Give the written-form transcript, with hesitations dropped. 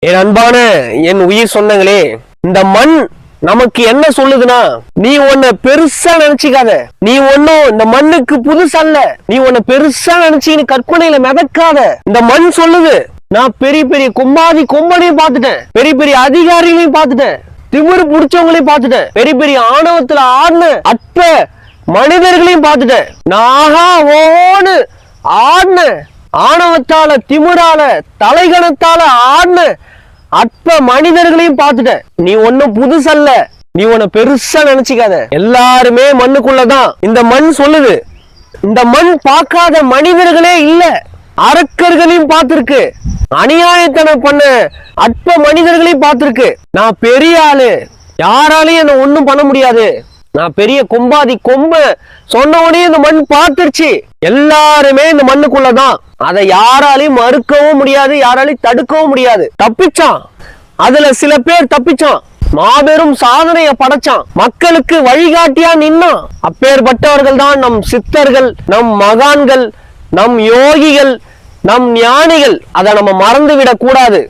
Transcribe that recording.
என் அன்பான என் உயிர் சொந்தங்களே, இந்த மண் நமக்கு என்ன சொல்லுதுன்னா, நீ உன்னை பெருசா நினைச்சுக்காத. நீ ஒன்னும் இந்த மண்ணுக்கு புதுசல்ல. நீ உன்னை பெருசா நினைச்சு நீ கற்பனையில மிதக்காத. இந்த மண் சொல்லுது, நான் பெரிய பெரிய கொம்பனையும் பார்த்துட்டேன், பெரிய பெரிய அதிகாரிகளையும் பார்த்துட்டேன், திமிரு புடிச்சவங்களையும் பார்த்துட்டேன், பெரிய பெரிய ஆணவத்துல ஆடின அற்ப மனிதர்களையும் பார்த்துட்டேன். நாகா ஓன்னு ஆடின ஆணவத்தால திமிரால தலைகணத்தால ஆடின அற்ப மனிதர்களையும் பார்த்துட்ட. நீ ஒன்னும் புதுசல்ல. நீ உன்னை பெருசா நினைச்சுக்காத. எல்லாருமே மண்ணுக்குள்ளதான். இந்த மண் சொல்லுது, இந்த மண் பார்க்காத மனிதர்களே இல்ல. அரக்கர்களையும் பார்த்திருக்கு, அநியாயத்தனம் பண்ண அற்ப மனிதர்களையும் பார்த்திருக்கு. நான் பெரிய ஆளு, யாராலையும் என்ன ஒண்ணும் பண்ண முடியாது, நான் பெரிய கொம்ப சொன்னவனே இந்த மண் பார்த்துருச்சு. எல்லாருமே இந்த மண்ணுக்குள்ளதான். அதை யாராலையும் மறுக்கவும் முடியாது, யாராலையும் தடுக்கவும் முடியாது. தப்பிச்சான், அதுல சில பேர் தப்பிச்சான், மாபெரும் சாதனையை படைச்சான், மக்களுக்கு வழிகாட்டியா நின்னான். அப்பேற்பட்டவர்கள் தான் நம் சித்தர்கள், நம் மகான்கள், நம் யோகிகள், நம் ஞானிகள். அதை நம்ம மறந்து விடக் கூடாது.